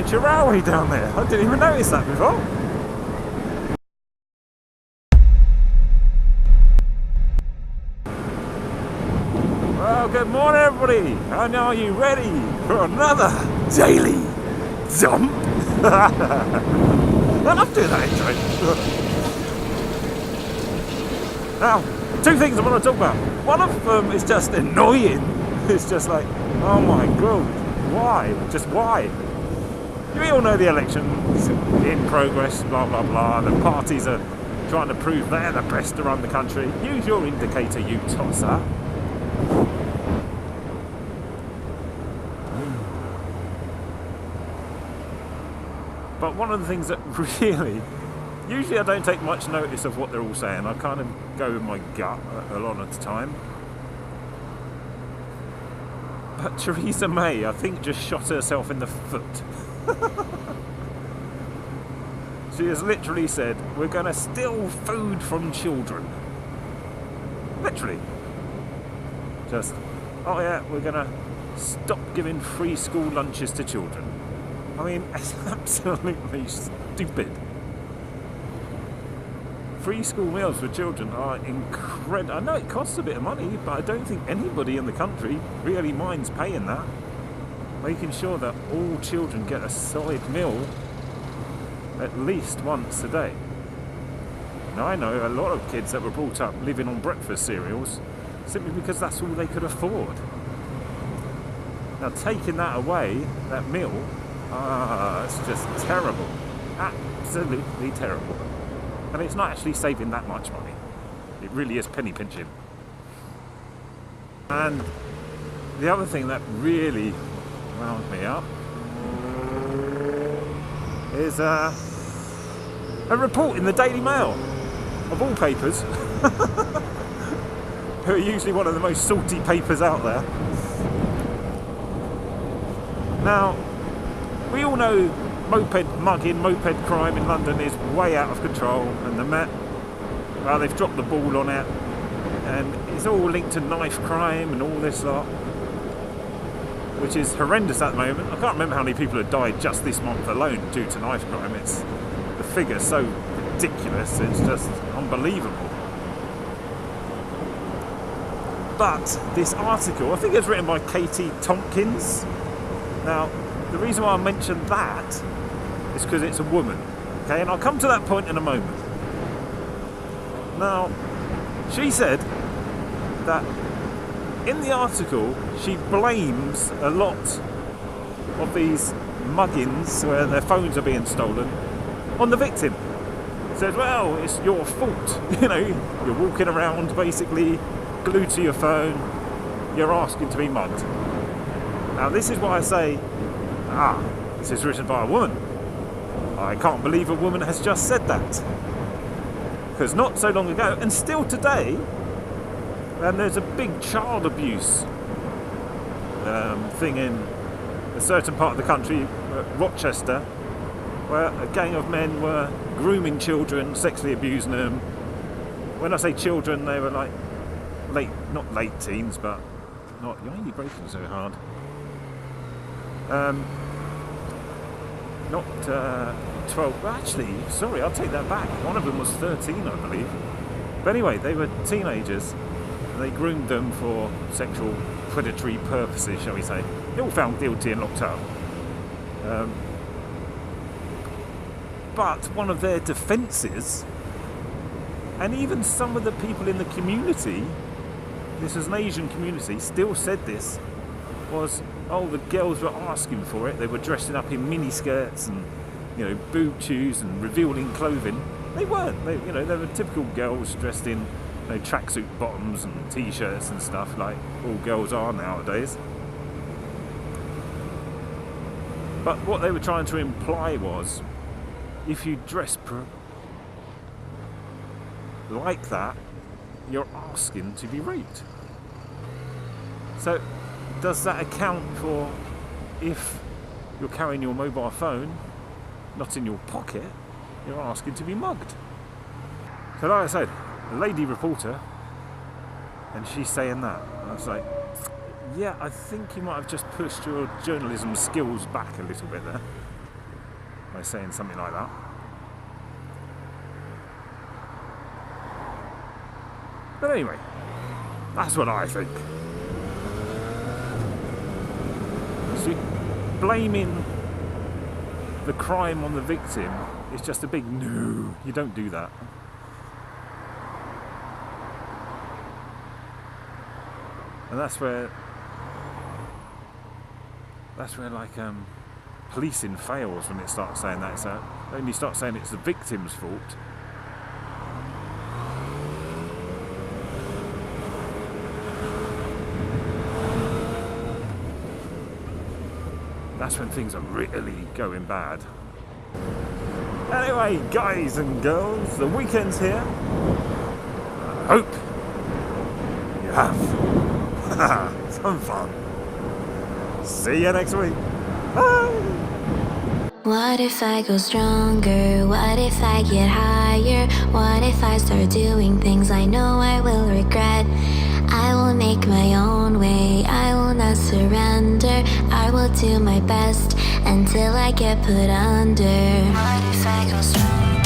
miniature railway down there. I didn't even notice that before. Well, good morning everybody, and are you ready for another daily dump? I love doing that intro. Now, two things I want to talk about. One of them is just annoying. It's just like, oh my god, why? Just why? You all know the election's in progress, blah blah blah. The parties are trying to prove they're the best to run the country. Use your indicator, you tosser. But one of the things that really, usually I don't take much notice of what they're all saying. I kind of go with my gut a lot of the time. But Theresa May, I think, just shot herself in the foot. She has literally said, we're going to steal food from children. Literally. Just, oh yeah, we're going to stop giving free school lunches to children. I mean, it's absolutely stupid. Free school meals for children are incredible. I know it costs a bit of money, but I don't think anybody in the country really minds paying that. Making sure that all children get a solid meal at least once a day. Now, I know a lot of kids that were brought up living on breakfast cereals simply because that's all they could afford. Now, taking that away, that meal, it's just terrible. Absolutely terrible. And it's not actually saving that much money. It really is penny pinching. And the other thing that really wound me up is a report in the Daily Mail, of all papers, who are usually one of the most salty papers out there. Now, we all know moped mugging, moped crime in London is way out of control, and the Met, well, they've dropped the ball on it, and it's all linked to knife crime and all this lot, which is horrendous at the moment. I can't remember how many people have died just this month alone due to knife crime. It's, the figure's so ridiculous, it's just unbelievable. But this article, I think it's written by Katie Tompkins. Now, the reason why I mentioned that is because it's a woman, okay? And I'll come to that point in a moment. Now, she said that in the article, she blames a lot of these muggings where their phones are being stolen on the victim. Says, well, it's your fault. You know, you're walking around basically glued to your phone, you're asking to be mugged. Now, this is why I say, this is written by a woman. I can't believe a woman has just said that. Because not so long ago, and still today, there's a big child abuse thing in a certain part of the country, Rochester, where a gang of men were grooming children, sexually abusing them. When I say children, they were like not late teens, but not, you're only breaking so hard. Not 12, actually, sorry, I'll take that back. One of them was 13, I believe. But anyway, they were teenagers, and they groomed them for sexual predatory purposes, shall we say. They all found guilty and locked up. But one of their defences, and even some of the people in the community, this is an Asian community, still said this, was, oh, the girls were asking for it. They were dressing up in mini skirts and, you know, boob shoes and revealing clothing. They weren't. They were typical girls dressed in, you know, tracksuit bottoms and t-shirts and stuff, like all girls are nowadays. But what they were trying to imply was, if you dress like that, you're asking to be raped. So, does that account for if you're carrying your mobile phone not in your pocket, you're asking to be mugged? So like I said, a lady reporter, and she's saying that. And I was like, yeah, I think you might have just pushed your journalism skills back a little bit there. by saying something like that. But anyway, that's what I think. See, blaming the crime on the victim is just a big no. You don't do that. And that's where like policing fails, when it starts saying that. So when you start saying it's the victim's fault, that's when things are really going bad. Anyway, guys and girls, the weekend's here. I hope you have some fun. See you next week. Bye. What if I go stronger? What if I get higher? What if I start doing things I know I will regret? I will make my own way, I will not surrender. I will do my best until I get put under. What if I go stronger?